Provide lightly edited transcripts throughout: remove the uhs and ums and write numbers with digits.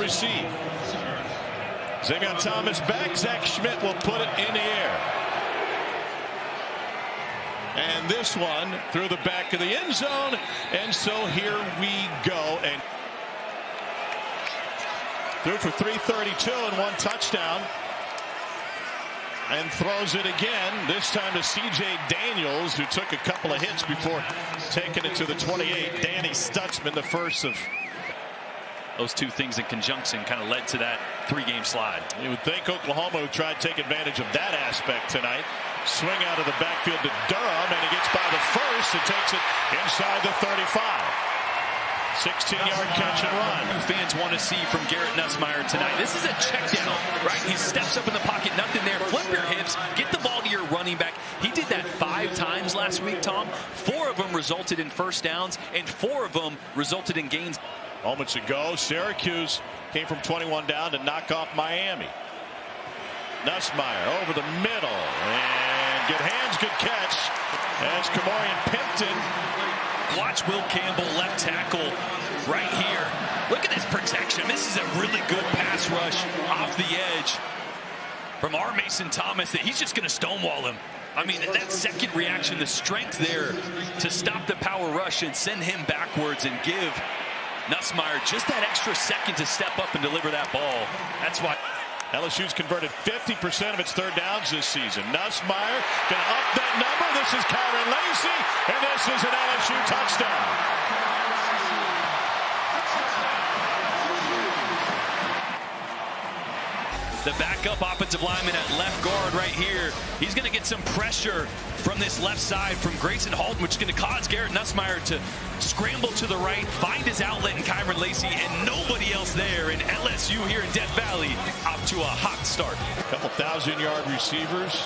receive. They got Thomas back. Zach Schmidt will put it in the air. And this one through the back of the end zone. And so here we go. And threw for 332 and 1 touchdown. And throws it again, this time to C.J. Daniels, who took a couple of hits before taking it to the 28. Danny Stutzman, the first of those two things in conjunction, kind of led to that 3-game slide. You would think Oklahoma would try to take advantage of that aspect tonight. Swing out of the backfield to Durham, and he gets by the first and takes it inside the 35. 16-yard catch and run. Fans want to see from Garrett Nussmeier tonight. This is a check down, right? He steps up in the pocket, nothing there. Flip your hips, get the ball to your running back. He did that 5 times last week, Tom. 4 of them resulted in first downs, and 4 of them resulted in gains. Moments ago, Syracuse came from 21 down to knock off Miami. Nussmeier over the middle, and good hands, good catch. As Kamorian Pimpton. Watch Will Campbell, left tackle, right here. Look at this protection. This is a really good pass rush off the edge from R. Mason Thomas that he's just going to stonewall him. I mean, that second reaction, the strength there to stop the power rush and send him backwards and give Nussmeier just that extra second to step up and deliver that ball. That's why LSU's converted 50% of its third downs this season. Nussmeier going to up that number. This is Kyron Lacy, and this is an LSU touchdown. The backup offensive lineman at left guard right here. He's going to get some pressure from this left side from Grayson Halton, which is going to cause Garrett Nussmeier to scramble to the right, find his outlet in Kyron Lacy, and nobody else there. And LSU here in Death Valley up to a hot start. A couple 1,000-yard receivers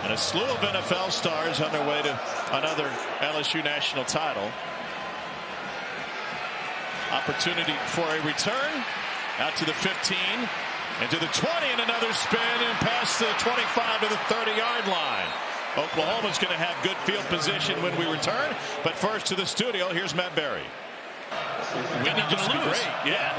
and a slew of NFL stars on their way to another LSU national title. Opportunity for a return out to the 15. And to the 20, and another spin and past the 25 to the 30-yard line. Oklahoma's going to have good field position when we return. But first to the studio, here's Matt Berry. We need to lose. Great. Yeah.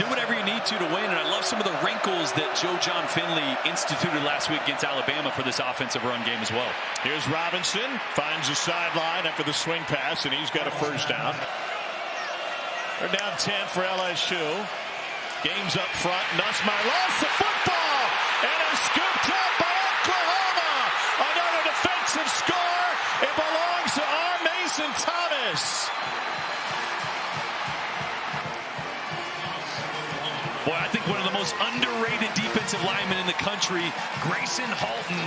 Do whatever you need to win. And I love some of the wrinkles that Joe John Finley instituted last week against Alabama for this offensive run game as well. Here's Robinson, finds the sideline after the swing pass, and he's got a first down. They're down 10 for LSU. Game's up front. Nussmeier lost the football and is scooped up by Oklahoma. Another defensive score. It belongs to R. Mason Thomas. Boy, I think one of the most underrated defensive linemen in the country, Grayson Halton,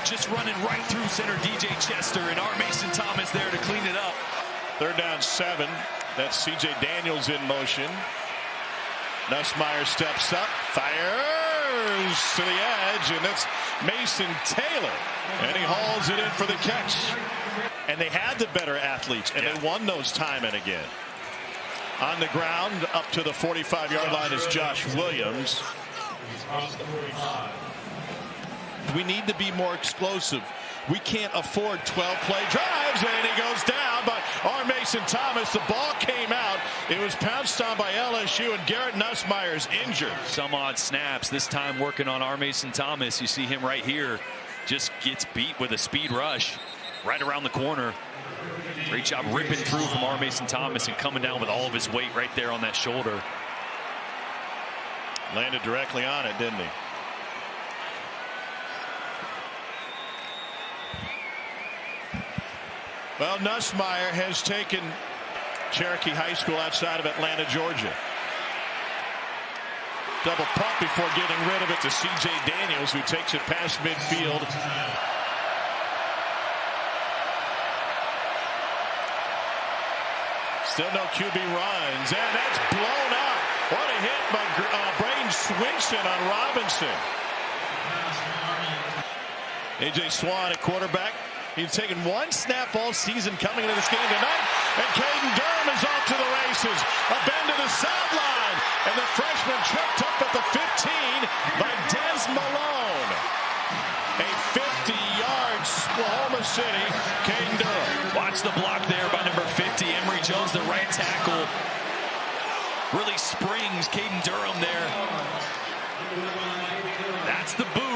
just running right through center DJ Chester, and R. Mason Thomas there to clean it up. Third down 7. That's C.J. Daniels in motion. Nussmeier steps up, fires to the edge, and that's Mason Taylor. And he hauls it in for the catch. And they had the better athletes, and they won those time and again. On the ground, up to the 45-yard line is Josh Williams. We need to be more explosive. We can't afford 12-play drives, and he goes down by R. Mason Thomas. The ball came out. It was pounced on by LSU, and Garrett Nussmeier's injured. Some odd snaps, this time working on R. Mason Thomas. You see him right here. Just gets beat with a speed rush right around the corner. Great job ripping through from R. Mason Thomas and coming down with all of his weight right there on that shoulder. Landed directly on it, didn't he? Well, Nussmeier has taken Cherokee High School outside of Atlanta, Georgia. Double pump before getting rid of it to C.J. Daniels, who takes it past midfield. Still no QB runs, and that's blown up. What a hit by Braden Swinson on Robinson. A.J. Swan at quarterback. He's taken one snap all season coming into this game tonight, and Caden Durham is off to the races. A bend to the sideline, and the freshman tripped up at the 15 by Des Malone. A 50-yard Oklahoma City, Caden Durham. Watch the block there by number 50, Emory Jones, the right tackle. Really springs Caden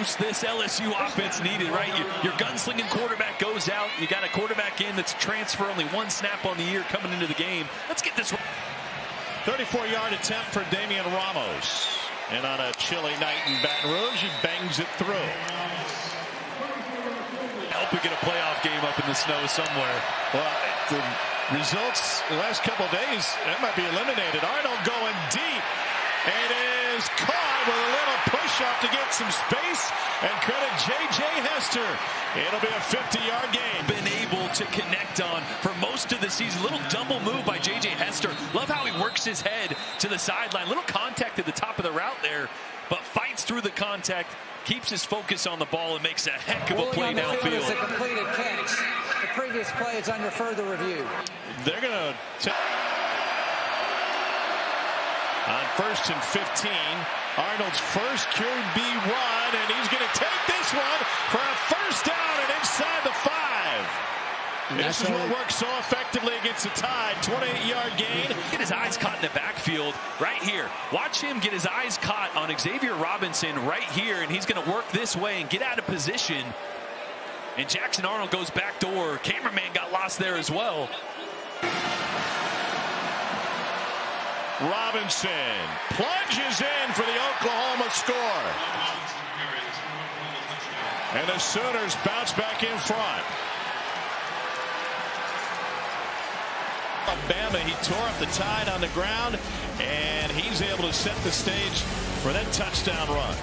boost this LSU offense needed, right? Your gunslinging quarterback goes out. You got a quarterback in that's transfer, only one snap on the year coming into the game. Let's get this. 34-yard attempt for Damian Ramos. And on a chilly night in Baton Rouge, he bangs it through. Hope we get a playoff game up in the snow somewhere. Well, the results the last couple of days, that might be eliminated. Arnold going deep. And is caught with a little push-up to get some space. And credit J.J. Hester. It'll be a 50-yard game. Been able to connect on for most of the season. Little double move by J.J. Hester. Love how he works his head to the sideline. Little contact at the top of the route there, but fights through the contact, keeps his focus on the ball, and makes a heck of a play downfield. It's a completed catch. The previous play is under further review. They're going to... On 1st and 15, Arnold's first QB run, and he's going to take this one for a first down and inside the 5. This is what works so effectively against the Tide. 28-yard gain. Get his eyes caught in the backfield right here. Watch him get his eyes caught on Xavier Robinson right here, and he's going to work this way and get out of position. And Jackson Arnold goes back door. Cameraman got lost there as well. Robinson plunges in for the Oklahoma score. And the Sooners bounce back in front. Alabama, he tore up the Tide on the ground, and he's able to set the stage for that touchdown run.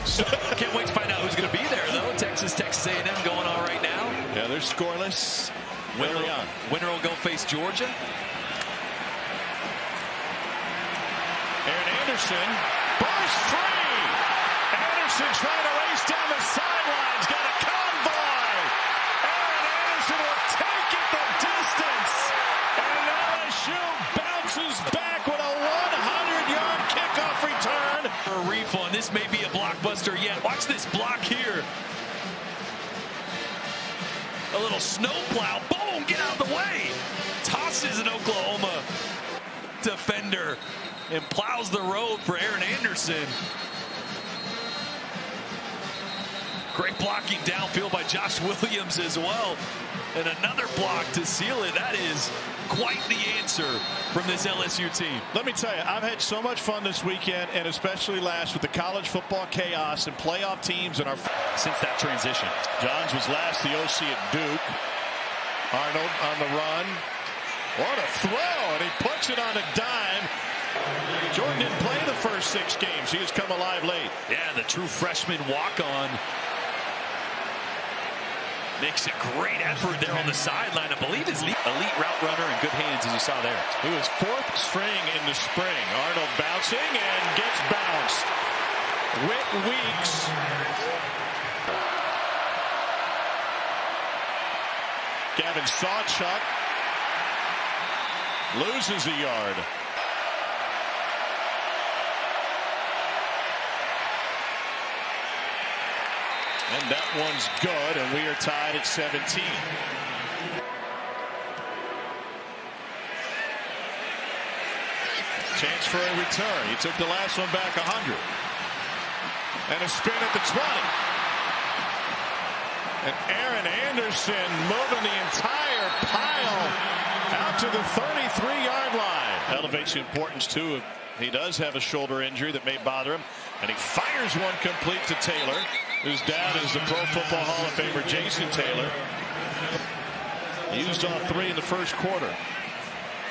Can't wait to find out who's going to be there, though. Texas A&M going on right now. Yeah, they're scoreless. Winner will go face Georgia. Aaron Anderson bursts free. Anderson trying to race down the sidelines. Got a convoy. Aaron Anderson will take it the distance. And LSU bounces back with a 100-yard kickoff return. A refund. This may be a blockbuster yet. Watch this block here. A little snowplow. Boom! Get out of the way. Tosses an Oklahoma defender and plows the road for Aaron Anderson. Great blocking downfield by Josh Williams as well. And another block to seal it. That is quite the answer from this LSU team. Let me tell you, I've had so much fun this weekend, and especially last with the college football chaos and playoff teams and our... Since that transition. Johns was last the OC at Duke. Arnold on the run. What a throw, and he puts it on a dime. Jordan didn't play the first 6 games. He has come alive late. Yeah, the true freshman walk-on. Makes a great effort there on the sideline. I believe his elite route runner in good hands, as you saw there. He was 4th string in the spring. Arnold bouncing and gets bounced. Whit Weeks. Gavin Sawchuk loses a yard. And that one's good, and we are tied at 17. Chance for a return. He took the last one back 100. And a spin at the 20. And Aaron Anderson moving the entire pile out to the 33-yard line. Elevates the importance, too. He does have a shoulder injury that may bother him. And he fires one complete to Taylor, whose dad is the Pro Football Hall of Famer Jason Taylor. He used all 3 in the first quarter.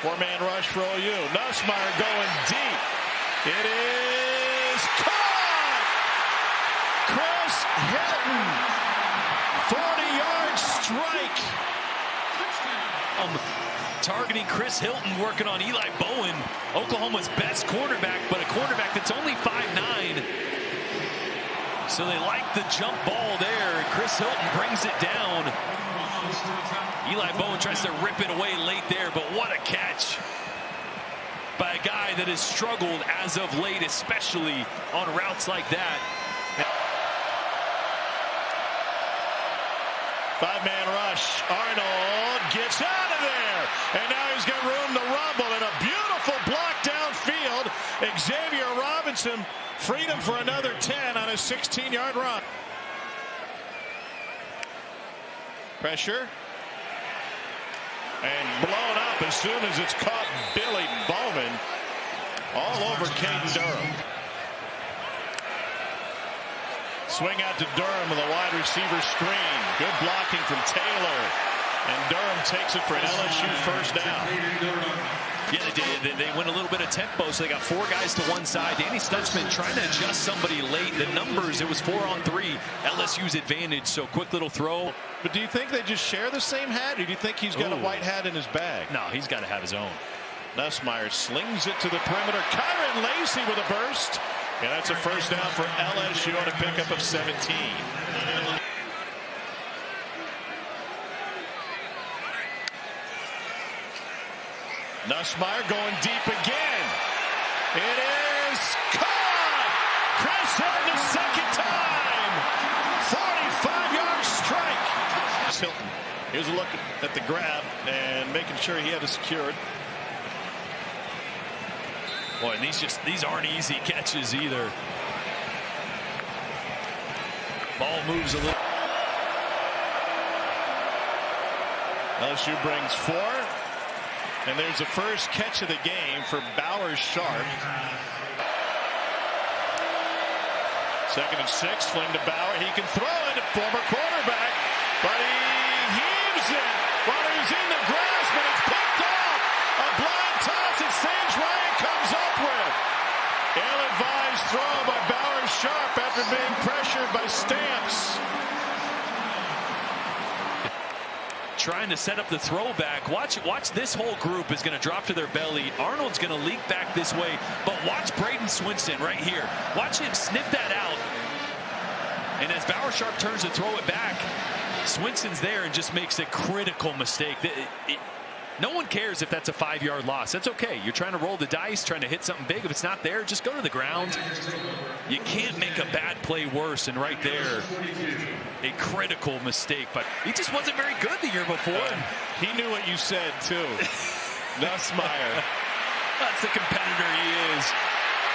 4-man rush for OU. Nussmeier going deep. It is caught! Chris Hilton. 40-yard strike. Targeting Chris Hilton, working on Eli Bowen, Oklahoma's best cornerback, but a cornerback that's only 5'9". So they like the jump ball there, and Chris Hilton brings it down. Eli Bowen tries to rip it away late there, but what a catch by a guy that has struggled as of late, especially on routes like that. 5-man rush. Arnold gets out of there. And now he's got room to rumble. And a beautiful block downfield. Xavier Robinson freed him for another 10 on a 16-yard run. Pressure. And blown up as soon as it's caught. Billy Bowman all over Caden Durham. Swing out to Durham with a wide receiver screen. Good blocking from Taylor. And Durham takes it for an LSU first down. Yeah, they did. They went a little bit of tempo, so they got 4 guys to one side. Danny Stutzman trying to adjust somebody late. The numbers, it was 4-on-3. LSU's advantage, so quick little throw. But do you think they just share the same hat, or do you think he's got a white hat in his bag? No, he's got to have his own. Nussmeier slings it to the perimeter. Kyron Lacey with a burst. And that's a first down for LSU on a pickup of 17. Nussmeier going deep again. It is caught. Chris Hilton the second time. 45-yard strike. Hilton. Here's a look at the grab and making sure he had it secured. Boy, and these aren't easy catches either. Ball moves a little. LSU brings 4. And there's the first catch of the game for Bauer Sharp. 2nd and 6. Fling to Bauer. He can throw it. Former quarterback. But he heaves it while he's in the grass. But it's picked off. A blind toss that Sage Ryan comes up with. Ill-advised throw by Bauer Sharp after being pressured by Stamps. Trying to set up the throwback. Watch this whole group is going to drop to their belly. Arnold's going to leak back this way, but watch Braden Swinson right here. Watch him sniff that out. And as Bauer Sharp turns to throw it back, Swinson's there and just makes a critical mistake. No one cares if that's a 5-yard loss. That's okay. You're trying to roll the dice, trying to hit something big. If it's not there, just go to the ground. You can't make a bad play worse. And right there, a critical mistake. But he just wasn't very good the year before. He knew what you said, too. Nussmeier. That's the competitor he is.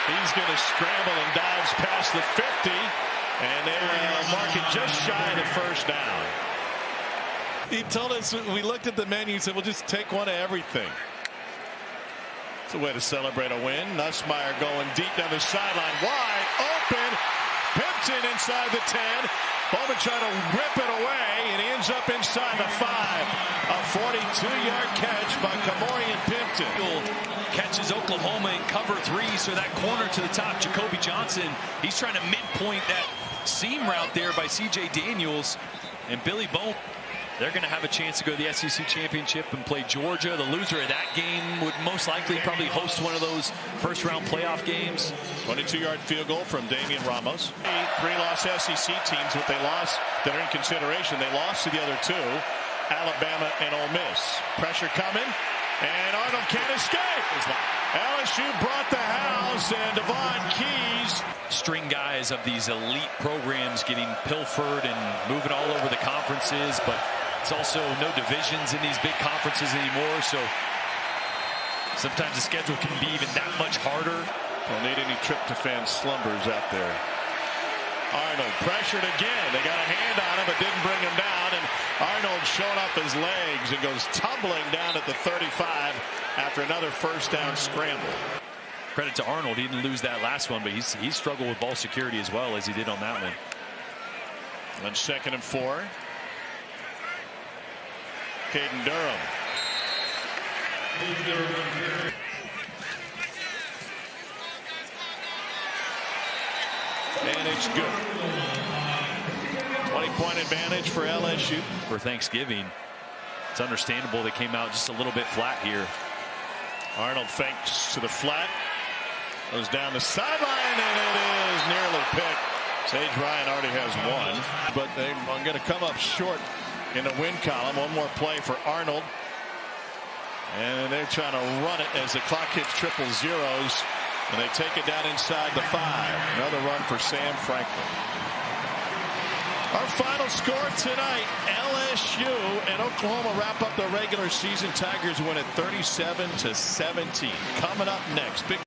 He's going to scramble and dives past the 50. And they will mark it just shy of the first down. He told us, we looked at the menu, he said, we'll just take one of everything. It's a way to celebrate a win. Nussmeier going deep down the sideline, wide open. Pimpton inside the 10. Bowman trying to rip it away, and he ends up inside the 5. A 42-yard catch by Kamorian Pimpton. Catches Oklahoma in cover 3, so that corner to the top, Jacoby Johnson. He's trying to midpoint that seam route there by C.J. Daniels. And Billy Bowman, they're going to have a chance to go to the SEC championship and play Georgia. The loser of that game would most likely probably host one of those first-round playoff games. 22-yard field goal from Damian Ramos. 3-loss SEC teams, what they lost that are in consideration. They lost to the other 2, Alabama and Ole Miss. Pressure coming, and Arnold can't escape. LSU brought the house, and Devon Keys. String guys of these elite programs getting pilfered and moving all over the conferences, but it's also no divisions in these big conferences anymore, so sometimes the schedule can be even that much harder. Don't need any tryptophan slumbers out there. Arnold pressured again. They got a hand on him, but didn't bring him down. And Arnold showing off his legs and goes tumbling down at the 35 after another first down scramble. Credit to Arnold. He didn't lose that last one, but he struggled with ball security as well as he did on that one. On 2nd and 4. Caden Durham. And it's good. 20-point advantage for LSU. For Thanksgiving, it's understandable they came out just a little bit flat here. Arnold fakes to the flat. Goes down the sideline, and it is nearly picked. Sage Ryan already has 1. But they're going to come up short in the win column. One more play for Arnold. And they're trying to run it as the clock hits triple zeros. And they take it down inside the 5. Another run for Sam Franklin. Our final score tonight, LSU and Oklahoma wrap up the regular season. Tigers win at 37-17. Coming up next. Big